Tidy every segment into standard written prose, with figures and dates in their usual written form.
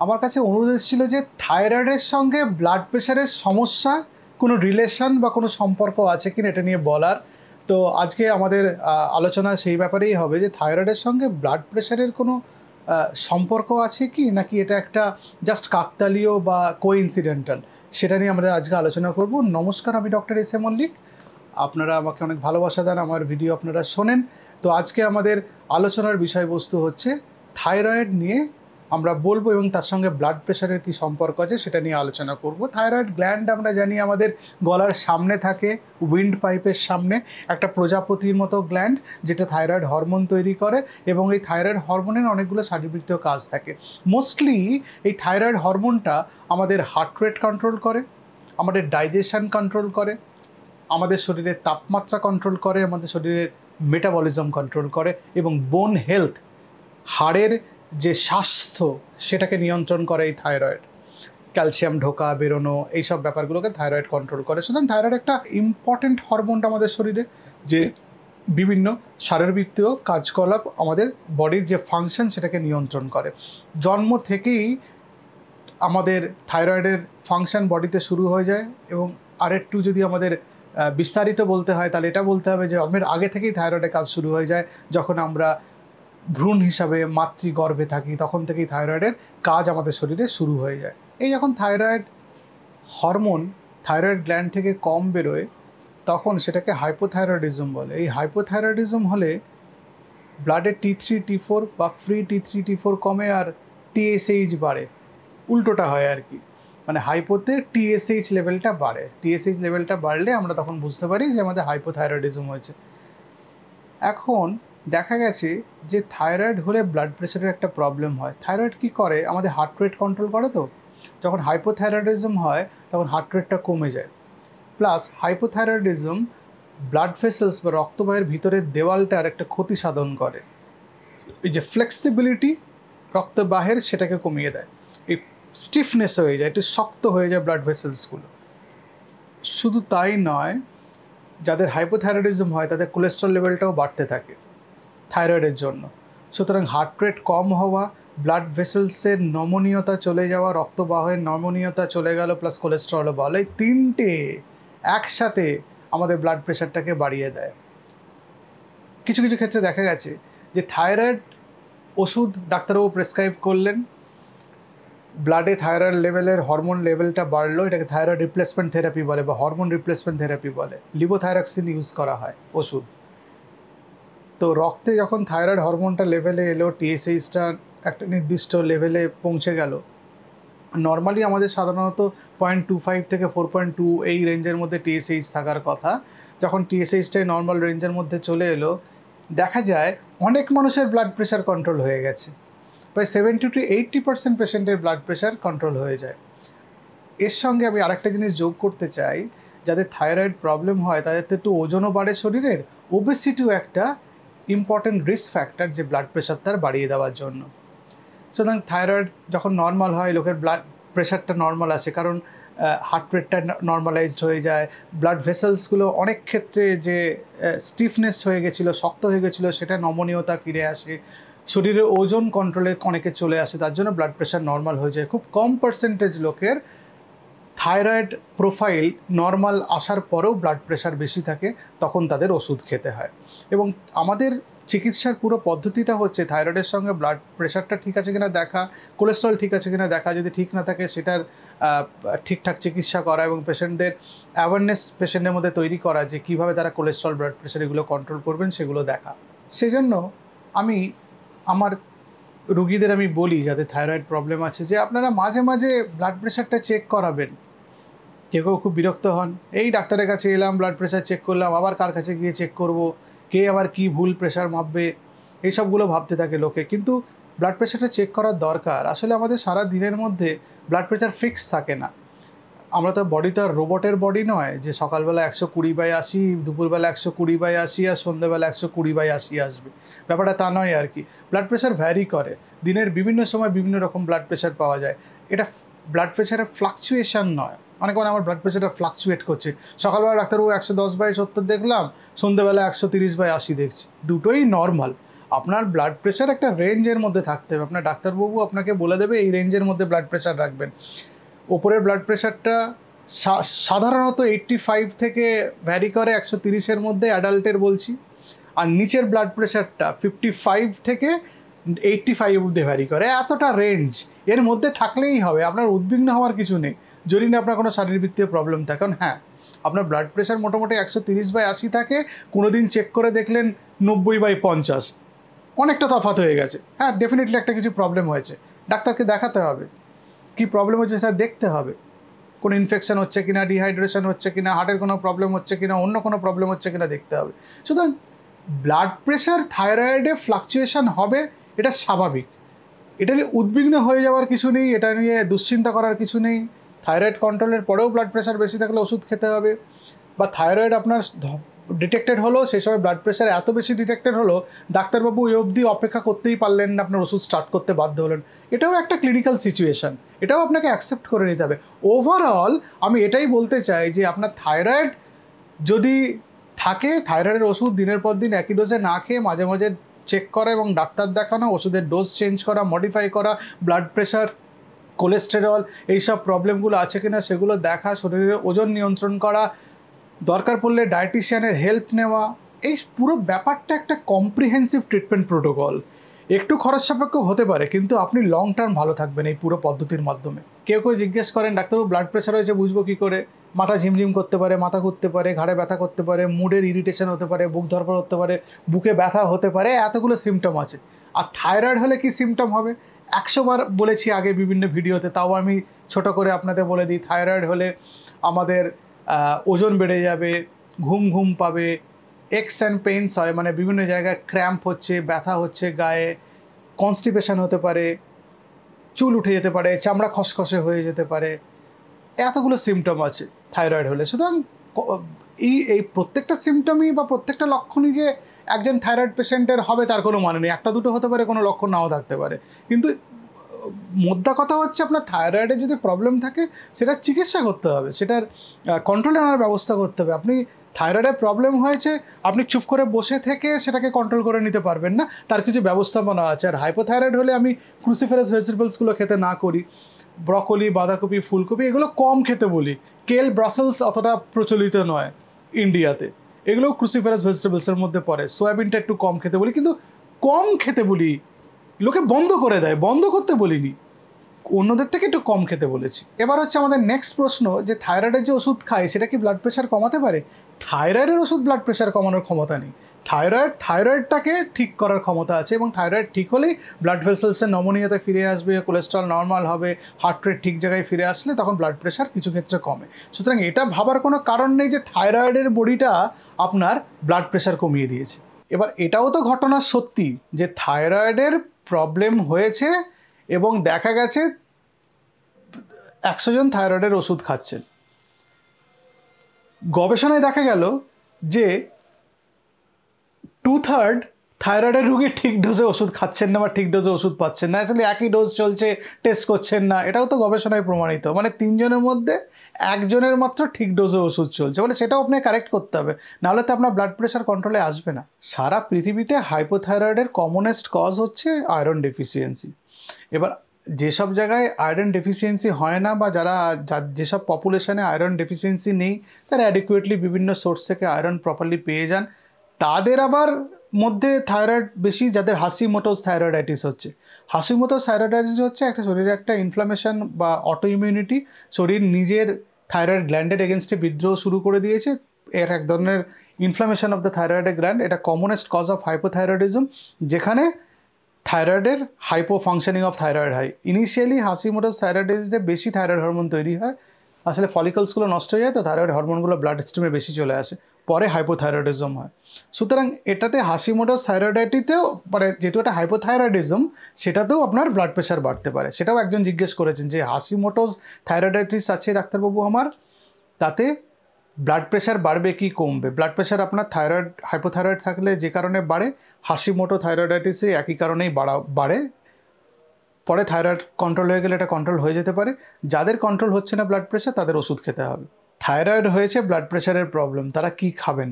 আমার কাছে অনুরোধ এসেছিল যে থাইরয়েডের সঙ্গে ব্লাড প্রেশারের সমস্যা কোনো রিলেশন বা কোনো সম্পর্ক আছে কিনা এটা নিয়ে বলার। তো আজকে আমাদের আলোচনা সেই ব্যাপারেই হবে যে থাইরয়েডের সঙ্গে ব্লাড প্রেশারের কোনো সম্পর্ক আছে কি, নাকি এটা একটা জাস্ট কাকতালীয় বা কোইন্সিডেন্টাল, সেটা নিয়ে আমরা আজকে আলোচনা করব। নমস্কার, আমি ডক্টর এস এ মল্লিক। আপনারা আমাকে অনেক ভালোবাসা দেন, আমার ভিডিও আপনারা শোনেন। তো আজকে আমাদের আলোচনার বিষয়বস্তু হচ্ছে থাইরয়েড নিয়ে আমরা বলবো, এবং তার সঙ্গে ব্লাড প্রেশারের কী সম্পর্ক আছে সেটা নিয়ে আলোচনা করব। থাইরয়েড গ্ল্যান্ড আমরা জানি আমাদের গলার সামনে থাকে, উইন্ড পাইপের সামনে একটা প্রজাপতির মতো গ্ল্যান্ড, যেটা থাইরয়েড হরমোন তৈরি করে। এবং এই থাইরয়েড হরমোনের অনেকগুলো শারীরবৃত্তীয় কাজ থাকে। মোস্টলি এই থাইরয়েড হরমোনটা আমাদের হার্ট রেট কন্ট্রোল করে, আমাদের ডাইজেশন কন্ট্রোল করে, আমাদের শরীরের তাপমাত্রা কন্ট্রোল করে, আমাদের শরীরের মেটাবলিজম কন্ট্রোল করে, এবং বোন হেলথ, হাড়ের যে স্বাস্থ্য সেটাকে নিয়ন্ত্রণ করে এই থাইরয়েড। ক্যালসিয়াম ঢোকা বেরোনো এইসব ব্যাপারগুলোকে থাইরয়েড কন্ট্রোল করে। সুতরাং থাইরয়েড একটা ইম্পর্ট্যান্ট হরমোনটা আমাদের শরীরে, যে বিভিন্ন শারীরবৃত্তীয় কার্যকলাপ, আমাদের বডির যে ফাংশন সেটাকে নিয়ন্ত্রণ করে। জন্ম থেকেই আমাদের থাইরয়েডের ফাংশন বডিতে শুরু হয়ে যায়। এবং আরেকটু যদি আমাদের বিস্তারিত বলতে হয় তাহলে এটা বলতে হবে যে জন্মের আগে থেকেই থাইরয়েডের কাজ শুরু হয়ে যায়। যখন আমরা ভ্রূণ হিসাবে মাতৃগর্ভে থাকি তখন থেকেই থাইরয়েডের কাজ আমাদের শরীরে শুরু হয়ে যায়। এই যখন থাইরয়েড হরমোন থাইরয়েড গ্ল্যান্ড থেকে কম বেরোয় তখন সেটাকে হাইপোথাইরয়েডিজম বলে। এই হাইপোথাইরয়েডিজম হলে ব্লাডে T3T4 বা ফ্রি T3T4 কমে আর TSH বাড়ে, উল্টোটা হয় আর কি। মানে হাইপোতে TSH লেভেলটা বাড়ে, TSH লেভেলটা বাড়লে আমরা তখন বুঝতে পারি যে আমাদের হাইপোথাইরয়েডিজম হয়েছে। এখন দেখা গেছে যে থাইরয়েড হলে ব্লাড প্রেশারের একটা প্রবলেম হয়। থাইরয়েড কী করে, আমাদের হার্ট রেট কন্ট্রোল করে। তো যখন হাইপোথাইরয়েডিজম হয় তখন হার্ট রেটটা কমে যায়। প্লাস হাইপোথাইরয়েডিজম ব্লাড ভেসেলস বা রক্তবাহের ভিতরের দেওয়ালটার একটা ক্ষতি সাধন করে। এই যে ফ্লেক্সিবিলিটি রক্তবাহের সেটাকে কমিয়ে দেয়, এই স্টিফনেস হয়ে যায়, একটু শক্ত হয়ে যায় ব্লাড ভেসেলসগুলো। শুধু তাই নয়, যাদের হাইপোথাইরয়েডিজম হয় তাদের কোলেস্ট্রল লেভেলটাও বাড়তে থাকে থাইরয়েডের জন্য। সুতরাং হার্ট রেট কম হওয়া, ব্লাড ভেসেলসের নমনীয়তা চলে যাওয়া, রক্তবাহের নমনীয়তা চলে গেল, প্লাস কোলেস্ট্রলও ভালো, এই তিনটে একসাথে আমাদের ব্লাড প্রেশারটাকে বাড়িয়ে দেয়। কিছু কিছু ক্ষেত্রে দেখা গেছে যে থাইরয়েড ওষুধ ডাক্তারবাবু প্রেসক্রাইব করলেন, ব্লাডে থাইরয়েড লেভেলের হরমোন লেভেলটা বাড়লো, এটাকে থাইরয়েড রিপ্লেসমেন্ট থেরাপি বলে বা হরমোন রিপ্লেসমেন্ট থেরাপি বলে। লিভোথাইরক্সিন ইউজ করা হয় ওষুধ। তো রক্তে যখন থাইরয়েড হরমোনটা লেভেলে এলো, TSHটা একটা নির্দিষ্ট লেভেলে পৌঁছে গেল, নর্মালি আমাদের সাধারণত 0.25 থেকে 4.2 এই রেঞ্জের মধ্যে TSH থাকার কথা। যখন TSHটাই নর্মাল রেঞ্জের মধ্যে চলে এলো, দেখা যায় অনেক মানুষের ব্লাড প্রেশার কন্ট্রোল হয়ে গেছে। প্রায় 70 to 80% পেশেন্টের ব্লাড প্রেশার কন্ট্রোল হয়ে যায়। এর সঙ্গে আমি আরেকটা জিনিস যোগ করতে চাই, যাদের থাইরয়েড প্রবলেম হয় তাদের তো একটু ওজনও বাড়ে শরীরের। ওবেসিটিও একটা ইম্পর্ট্যান্ট রিস্ক ফ্যাক্টর যে ব্লাড প্রেশার তার বাড়িয়ে দেওয়ার জন্য। সুতরাং থাইরয়েড যখন নর্মাল হয় লোকের ব্লাড প্রেশারটা নর্মাল আসে, কারণ হার্ট রেটটা নর্মালাইজড হয়ে যায়। ব্লাড ভেসেলসগুলো অনেক ক্ষেত্রে যে স্টিফনেস হয়ে গেছিলো, শক্ত হয়ে গেছিলো, সেটা নমনীয়তা ফিরে আসে। শরীরের ওজন কন্ট্রোলে অনেকে চলে আসে, তার জন্য ব্লাড প্রেশার নর্মাল হয়ে যায়। খুব কম পার্সেন্টেজ লোকের থাইরয়েড প্রোফাইল নর্মাল আসার পরেও ব্লাড প্রেশার বেশি থাকে, তখন তাদের ওষুধ খেতে হয়। এবং আমাদের চিকিৎসার পুরো পদ্ধতিটা হচ্ছে থাইরয়েডের সঙ্গে ব্লাড প্রেশারটা ঠিক আছে কিনা দেখা, কোলেস্ট্রল ঠিক আছে কিনা দেখা, যদি ঠিক না থাকে সেটার ঠিকঠাক চিকিৎসা করা, এবং পেশেন্টদের অ্যাওয়ারনেস পেশেন্টের মধ্যে তৈরি করা যে কীভাবে তারা কোলেস্ট্রল ব্লাড প্রেশার এগুলো কন্ট্রোল করবেন সেগুলো দেখা। সেই জন্য আমি আমার রুগীদের আমি বলি যাদের থাইরয়েড প্রবলেম আছে যে আপনারা মাঝে মাঝে ব্লাড প্রেশারটা চেক করাবেন। কেউ কেউ খুব বিরক্ত হন, এই ডাক্তারের কাছে এলাম, ব্লাড প্রেশার চেক করলাম, আবার কার কাছে গিয়ে চেক করব, কে আবার কি ভুল প্রেশার মাপবে, এইসবগুলো ভাবতে থাকে লোকে। কিন্তু ব্লাড প্রেশারটা চেক করার দরকার। আসলে আমাদের সারা দিনের মধ্যে ব্লাড প্রেশার ফিক্স থাকে না। আমরা তো বডি তো আর রোবটের বডি নয় যে সকালবেলা 120/80, দুপুরবেলা 120/80 আর সন্ধ্যেবেলা 120/80 আসবে, ব্যাপারটা তা নয় আর কি। ব্লাড প্রেশার ভ্যারি করে, দিনের বিভিন্ন সময় বিভিন্ন রকম ব্লাড প্রেশার পাওয়া যায়। এটা ব্লাড প্রেশারের ফ্লাকচুয়েশন নয়। অনেক আমার ব্লাড প্রেশারটা ফ্লাকচুয়েট করছে, সকালবেলা ডাক্তারবাবু 110/70 দেখলাম, সন্ধ্যেবেলা 130/80 দেখছি, দুটোই নর্মাল। আপনার ব্লাড প্রেশার একটা রেঞ্জের মধ্যে থাকতে হবে। আপনার ডাক্তারবাবু আপনাকে বলে দেবে এই রেঞ্জের মধ্যে ব্লাড প্রেশার রাখবেন। ওপরের ব্লাড প্রেশারটা সাধারণত 85 থেকে ভ্যারি করে 130-এর মধ্যে, অ্যাডাল্টের বলছি। আর নিচের ব্লাড প্রেশারটা 55 থেকে 85 অবধি ভ্যারি করে। এতটা রেঞ্জ এর মধ্যে থাকলেই হবে, আপনার উদ্বিগ্ন হওয়ার কিছু নেই যদি না আপনার কোনো শারীরবৃত্তীয় প্রবলেম থাকে। কারণ হ্যাঁ, আপনার ব্লাড প্রেশার মোটামুটি 130/80 থাকে, কোনো দিন চেক করে দেখলেন 90/50, অনেকটা তফাৎ হয়ে গেছে। হ্যাঁ, ডেফিনেটলি একটা কিছু প্রবলেম হয়েছে, ডাক্তারকে দেখাতে হবে। কী প্রবলেম হচ্ছে সেটা দেখতে হবে। কোনো ইনফেকশন হচ্ছে কিনা, ডিহাইড্রেশন হচ্ছে কিনা, হার্টের কোনো প্রবলেম হচ্ছে কিনা, অন্য কোনো প্রবলেম হচ্ছে কিনা দেখতে হবে। সুতরাং ব্লাড প্রেশার থাইরয়েডে ফ্লাকচুয়েশন হবে, এটা স্বাভাবিক। এটা নিয়ে উদ্বিগ্ন হয়ে যাওয়ার কিছু নেই, এটা নিয়ে দুশ্চিন্তা করার কিছু নেই। থাইরয়েড কন্ট্রোলের পরেও ব্লাড প্রেশার বেশি থাকলে ওষুধ খেতে হবে, বা থাইরয়েড আপনার ডিটেক্টেড হলো, সেই সময় ব্লাড প্রেশার এত বেশি ডিটেক্টেড হলো ডাক্তারবাবু ওই অবধি অপেক্ষা করতেই পারলেন না, আপনার ওষুধ স্টার্ট করতে বাধ্য হলেন। এটাও একটা ক্লিনিক্যাল সিচুয়েশান, এটাও আপনাকে অ্যাকসেপ্ট করে নিতে হবে। ওভারঅল আমি এটাই বলতে চাই যে আপনার থাইরয়েড যদি থাকে, থাইরয়েডের ওষুধ দিনের পর দিন একই ডোজে না খেয়ে মাঝে মাঝে চেক করা এবং ডাক্তার দেখানো, ওষুধের ডোজ চেঞ্জ করা, মডিফাই করা, ব্লাড প্রেশার, কোলেস্টেরল, এইসব প্রবলেমগুলো আছে কিনা সেগুলো দেখা, শরীরের ওজন নিয়ন্ত্রণ করা, দরকার পড়লে ডায়েটিশিয়ানের হেল্প নেওয়া, এই পুরো ব্যাপারটা একটা কম্প্রিহেন্সিভ ট্রিটমেন্ট প্রোটোকল। একটু খরচ সাপেক্ষ হতে পারে, কিন্তু আপনি লং টার্ম ভালো থাকবেন এই পুরো পদ্ধতির মাধ্যমে। কেউ জিজ্ঞেস করেন ডাক্তারবাবু ব্লাড প্রেশার হয়েছে বুঝবো কী করে? মাথা ঝিমঝিম করতে পারে, মাথা ঘুরতে পারে, ঘাড়ে ব্যথা করতে পারে, মুডের ইরিটেশন হতে পারে, বুক ধরপড় হতে পারে, বুকে ব্যথা হতে পারে, এতগুলো সিমটম আছে। আর থাইরয়েড হলে কি সিমটম হবে? 100 বার বলেছি আগে বিভিন্ন ভিডিওতে, তাও আমি ছোট করে আপনাদের বলে দিই। থাইরয়েড হলে আমাদের ওজন বেড়ে যাবে, ঘুম ঘুম পাবে, এক্স অ্যান্ড পেইনস হয়, মানে বিভিন্ন জায়গায় ক্র্যাম্প হচ্ছে, ব্যথা হচ্ছে গায়ে, কনস্টিপেশন হতে পারে, চুল উঠে যেতে পারে, চামড়া খসখসে হয়ে যেতে পারে, এতগুলো সিমটম আছে থাইরয়েড হলে। সুতরাং এই প্রত্যেকটা সিমটমই বা প্রত্যেকটা লক্ষণই যে একজন থাইরয়েড পেশেন্টের হবে তার কোনো মানে নেই। একটা দুটো হতে পারে, কোনো লক্ষণ নাও থাকতে পারে, কিন্তু মোদ্দা কথা হচ্ছে আপনার থাইরয়েডের যদি প্রবলেম থাকে সেটার চিকিৎসা করতে হবে, সেটার কন্ট্রোলে আনার ব্যবস্থা করতে হবে। আপনি থাইরয়েডের প্রবলেম হয়েছে, আপনি চুপ করে বসে থেকে সেটাকে কন্ট্রোল করে নিতে পারবেন না, তার কিছু ব্যবস্থাপনা আছে। আর হাইপোথাইরয়েড হলে আমি ক্রুসিফেরাস ভেজিটেবলসগুলো খেতে না করি, ব্রকলি, বাঁধাকপি, ফুলকপি এগুলো কম খেতে বলি। কেল, ব্রাসেলস অতটা প্রচলিত নয় ইন্ডিয়াতে, এগুলোও ক্রুসিফেরাস ভেজিটেবলসের মধ্যে পড়ে। সয়াবিনটা একটু কম খেতে বলি, কিন্তু কম খেতে বলি, লোকে বন্ধ করে দেয়, বন্ধ করতে বলিনি, অন্যদের থেকে একটু কম খেতে বলেছি। এবার হচ্ছে আমাদের নেক্সট প্রশ্ন, যে থাইরয়েডের যে ওষুধ খায় সেটা কি ব্লাড প্রেশার কমাতে পারে? থাইরয়েডের ওষুধ ব্লাড প্রেশার কমানোর ক্ষমতা নেই। থাইরয়েডটাকে ঠিক করার ক্ষমতা আছে, এবং থাইরয়েড ঠিক হলেই ব্লাড ভেসেলসের নমনীয়তা ফিরে আসবে, কোলেস্ট্রল নর্মাল হবে, হার্ট রেট ঠিক জায়গায় ফিরে আসলে তখন ব্লাড প্রেশার কিছু ক্ষেত্রে কমে। সুতরাং এটা ভাবার কোনো কারণ নেই যে থাইরয়েডের বডিটা আপনার ব্লাড প্রেশার কমিয়ে দিয়েছে। এবার এটাও তো ঘটনা সত্যি যে থাইরয়েডের প্রবলেম হয়েছে এবং দেখা গেছে 100 জন থাইরয়েডের ওষুধ খাচ্ছেন, গবেষণায় দেখা গেল যে 2/3 থাইরয়েডের রোগী ঠিক ডোজে ওষুধ খাচ্ছেন না বা ঠিক ডোজে ওষুধ পাচ্ছেন না। আসলে একই ডোজ চলছে, টেস্ট করছেন না, এটাও তো গবেষণায় প্রমাণিত। মানে 3 জনের মধ্যে 1 জনের মাত্র ঠিক ডোজে ওষুধ চলছে, বলে সেটাও আপনাকে কারেক্ট করতে হবে, নাহলে তো আপনার ব্লাড প্রেশার কন্ট্রোলে আসবে না। সারা পৃথিবীতে হাইপোথাইরয়েডের কমনেস্ট কজ হচ্ছে আয়রন ডেফিসিয়েন্সি। এবার যেসব জায়গায় আয়রন ডেফিসিয়েন্সি হয় না, বা যেসব পপুলেশনে আয়রন ডেফিসিয়েন্সি নেই, তারা অ্যাডিকুয়েটলি বিভিন্ন সোর্স থেকে আয়রন প্রপারলি পেয়ে যান, তাদের আবার মধ্যে থাইরয়েড বেশি, যাদের হাসিমোটোস থাইরয়েডাইটিস হচ্ছে। হাসিমোটোস থাইরয়েডাইটিস হচ্ছে একটা শরীরে একটা ইনফ্লামেশন বা অটো ইমিউনিটি, শরীর নিজের থাইরয়েড গ্ল্যান্ডের এগেনস্টে বিদ্রোহ শুরু করে দিয়েছে, এর এক ধরনের inflammation of the thyroid gland. এটা কমনেস্ট কজ অফ হাইপোথাইরয়েডিজম, যেখানে থাইরয়েডের হাইপো ফাংশনিং অফ থাইরয়েড হয়। ইনিশিয়ালি হাসিমোটোস থাইরয়েডাইটিসে বেশি থাইরয়েড হরমোন তৈরি হয়, আসলে ফলিকলসগুলো নষ্ট হয়ে যায়, তো থাইরয়েড হরমোনগুলো ব্লাড স্ট্রিমে বেশি চলে আসে, পরে হাইপোথাইরয়েডিজম হয়। সুতরাং এটাতে হাসিমোটোস থাইরয়েডাইটিসেও মানে যেহেতু একটা হাইপোথাইরয়েডিজম, সেটাতেও আপনার ব্লাড প্রেশার বাড়তে পারে। সেটাও একজন জিজ্ঞেস করেছেন যে হাসিমোটোস থাইরয়েডাইটিস আছে ডাক্তারবাবু আমার, তাতে ব্লাড প্রেশার বাড়বে কি কমবে? ব্লাড প্রেশার আপনার থাইরয়েড হাইপোথাইরয়েড থাকলে যে কারণে বাড়ে, হাসিমোটো থাইরয়েডাইটিসে একই কারণেই বাড়ে। পরে থাইরয়েড কন্ট্রোল হয়ে গেলে এটা কন্ট্রোল হয়ে যেতে পারে। যাদের কন্ট্রোল হচ্ছে না ব্লাড প্রেশার, তাদের ওষুধ খেতে হবে। থাইরয়েড হয়েছে, ব্লাড প্রেশারের প্রবলেম, তারা কি খাবেন?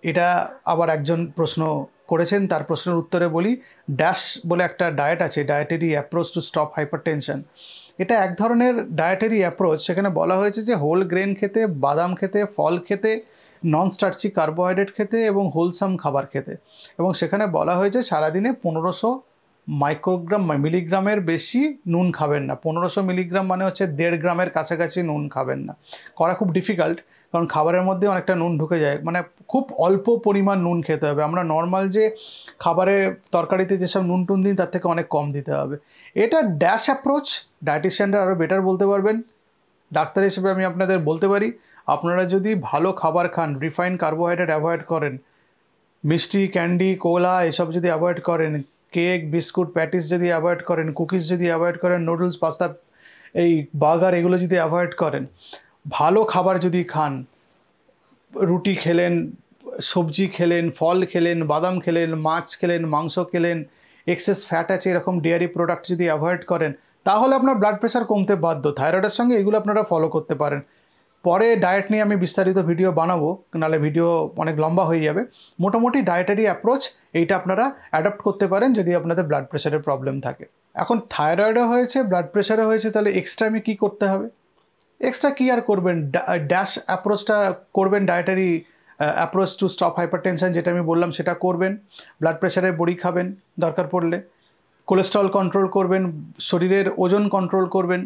এটা আবার একজন প্রশ্ন করেছেন তার প্রশ্নের উত্তরে বলি, ড্যাশ বলে একটা ডায়েট আছে, dietary approach to stop hypertension. এটা এক ধরনের ডায়েটারি অ্যাপ্রোচ। সেখানে বলা হয়েছে যে হোল গ্রেন খেতে, বাদাম খেতে, ফল খেতে, নন স্টার্চি কার্বোহাইড্রেট খেতে এবং হোলসাম খাবার খেতে। এবং সেখানে বলা হয়েছে সারাদিনে 1500 মিলিগ্রামের বেশি নুন খাবেন না। 1500 মিলিগ্রাম মানে হচ্ছে 1.5 গ্রামের কাছাকাছি নুন খাবেন না। করা খুব ডিফিকাল্ট, কারণ খাবারের মধ্যে অনেকটা নুন ঢুকে যায়, মানে খুব অল্প পরিমাণ নুন খেতে হবে। আমরা নর্মাল যে খাবারে তরকারিতে যেসব নুন টুন দিই তার থেকে অনেক কম দিতে হবে। এটা ড্যাশ অ্যাপ্রোচ, ডায়েটিশিয়ানরা আরও বেটার বলতে পারবেন। ডাক্তার হিসেবে আমি আপনাদের বলতে পারি, আপনারা যদি ভালো খাবার খান, রিফাইন্ড কার্বোহাইড্রেট অ্যাভয়েড করেন, মিষ্টি, ক্যান্ডি, কোলা এসব যদি অ্যাভয়েড করেন, কেক, বিস্কুট, প্যাটিস যদি অ্যাভয়েড করেন, কুকিজ যদি অ্যাভয়েড করেন, নুডলস, পাস্তা, এই বার্গার এগুলো যদি অ্যাভয়েড করেন, ভালো খাবার যদি খান, রুটি খেলেন, সবজি খেলেন, ফল খেলেন, বাদাম খেলেন, মাছ খেলেন, মাংস খেলেন, এক্সেস ফ্যাট আছে এরকম ডেয়ারি প্রোডাক্ট যদি অ্যাভয়েড করেন, তাহলে আপনার ব্লাড প্রেশার কমতে বাধ্য। থাইরয়েডের সঙ্গে এগুলো আপনারা ফলো করতে পারেন। পরে ডায়েট নিয়ে আমি বিস্তারিত ভিডিও বানাবো, নাহলে ভিডিও অনেক লম্বা হয়ে যাবে। মোটামুটি ডায়েটারি অ্যাপ্রোচ এইটা আপনারা অ্যাডাপ্ট করতে পারেন যদি আপনাদের ব্লাড প্রেশারের প্রবলেম থাকে। এখন থাইরয়েডও হয়েছে, ব্লাড প্রেশারও হয়েছে, তাহলে এক্সট্রা আমি কী করতে হবে? এক্সট্রা কী আর করবেন? ড্যাশ অ্যাপ্রোচটা করবেন, dietary approach to stop hypertension যেটা আমি বললাম সেটা করবেন। ব্লাড প্রেশারের বড়ি খাবেন দরকার পড়লে, কোলেস্ট্রল কন্ট্রোল করবেন, শরীরের ওজন কন্ট্রোল করবেন,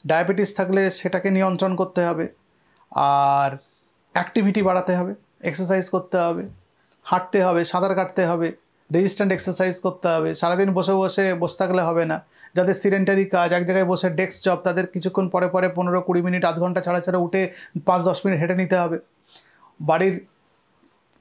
ডায়াবেটিস থাকলে সেটাকে নিয়ন্ত্রণ করতে হবে, আর অ্যাক্টিভিটি বাড়াতে হবে, এক্সারসাইজ করতে হবে, হাঁটতে হবে, সাঁতার কাটতে হবে, রেজিস্ট্যান্ট এক্সারসাইজ করতে হবে। সারাদিন বসে থাকলে হবে না। যাদের সিডেন্টারি কাজ, এক জায়গায় বসে ডেস্ক জব, তাদের কিছুক্ষণ পরে 15-20 মিনিট, আধ ঘন্টা ছাড়া উঠে 5-10 মিনিট হেঁটে নিতে হবে। বাড়ির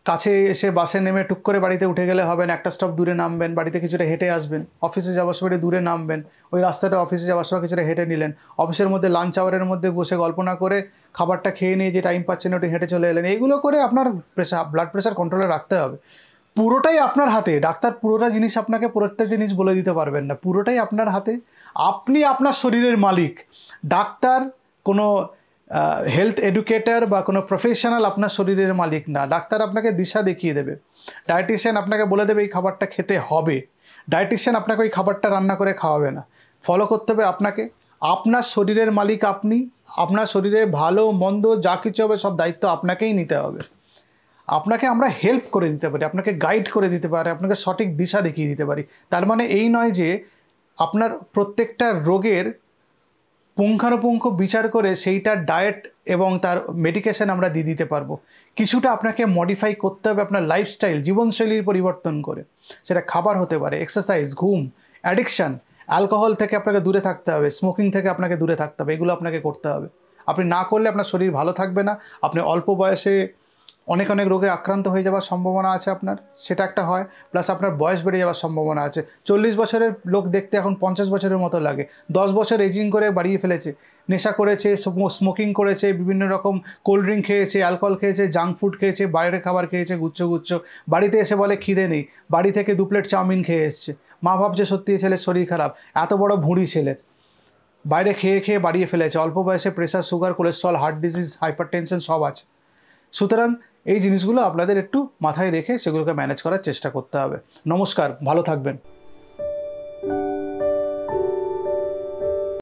কাছে এসে বাসে নেমে টুক করে বাড়িতে উঠে গেলে হবে না, একটা স্টপ দূরে নামবেন, বাড়িতে কিছুটা হেঁটে আসবেন, অফিসে যাওয়ার সময় দূরে নামবেন, ওই রাস্তাটা অফিসে যাওয়ার সময় কিছুটা হেঁটে নিলেন, অফিসের মধ্যে লাঞ্চ আওয়ারের মধ্যে বসে গল্প না করে খাবারটা খেয়ে নিয়ে যে টাইম পাচ্ছেন ওটা হেঁটে চলে এলেন। এইগুলো করে আপনার ব্লাড প্রেশার কন্ট্রোলে রাখতে হবে। পুরোটাই আপনার হাতে। ডাক্তার পুরোটা জিনিস আপনাকে প্রত্যেক জিনিস বলে দিতে পারবেন না, পুরোটাই আপনার হাতে। আপনি আপনার শরীরের মালিক। ডাক্তার কোনো হেলথ এডুকেটর বা কোনো প্রফেশনাল আপনার শরীরের মালিক না। ডাক্তার আপনাকে দিশা দেখিয়ে দেবে, ডায়েটিশিয়ান আপনাকে বলে দেবে এই খাবারটা খেতে হবে। ডায়েটিশিয়ান আপনাকে ওই খাবারটা রান্না করে খাওয়াবে না, ফলো করতে হবে আপনাকে। আপনার শরীরের মালিক আপনি। আপনার শরীরের ভালো মন্দ যা কিছু হবে সব দায়িত্ব আপনাকেই নিতে হবে। আপনাকে আমরা হেল্প করে দিতে পারি, আপনাকে গাইড করে দিতে পারি, আপনাকে সঠিক দিশা দেখিয়ে দিতে পারি। তার মানে এই নয় যে আপনার প্রত্যেকটা রোগের পুঙ্খানুপুঙ্খ বিচার করে সেইটার ডায়েট এবং তার মেডিকেশন আমরা দিয়ে দিতে পারবো। কিছুটা আপনাকে মডিফাই করতে হবে আপনার লাইফস্টাইল, জীবনশৈলীর পরিবর্তন করে। সেটা খাবার হতে পারে, এক্সারসাইজ, ঘুম, অ্যাডিকশান, অ্যালকোহল থেকে আপনাকে দূরে থাকতে হবে, স্মোকিং থেকে আপনাকে দূরে থাকতে হবে। এগুলো আপনাকে করতে হবে। আপনি না করলে আপনার শরীর ভালো থাকবে না। আপনি অল্প বয়সে অনেক রোগে আক্রান্ত হয়ে যাওয়ার সম্ভাবনা আছে আপনার, সেটা একটা হয়। প্লাস আপনার বয়স বেড়ে যাওয়ার সম্ভাবনা আছে। 40 বছরের লোক দেখতে এখন 50 বছরের মতো লাগে। 10 বছর এজিং করে বাড়িয়ে ফেলেছে। নেশা করেছে, স্মোকিং করেছে, বিভিন্ন রকম কোল্ড ড্রিঙ্ক খেয়েছে, অ্যালকোহল খেয়েছে, জাঙ্ক ফুড খেয়েছে, বাইরের খাবার খেয়েছে গুচ্ছ। বাড়িতে এসে বলে খিদে নেই, বাড়ি থেকে 2 প্লেট চাউমিন খেয়ে এসছে। মা ভাবছে সত্যি ছেলের শরীর খারাপ, এত বড় ভুঁড়ি ছেলের। বাইরে খেয়ে বাড়িয়ে ফেলেছে। অল্প বয়সে pressure, sugar, cholesterol, heart disease, hypertension সব আছে। সুতরাং এই জিনিসগুলো আপনাদের একটু মাথায় রেখে সেগুলোকে ম্যানেজ করার চেষ্টা করতে হবে। নমস্কার, ভালো থাকবেন।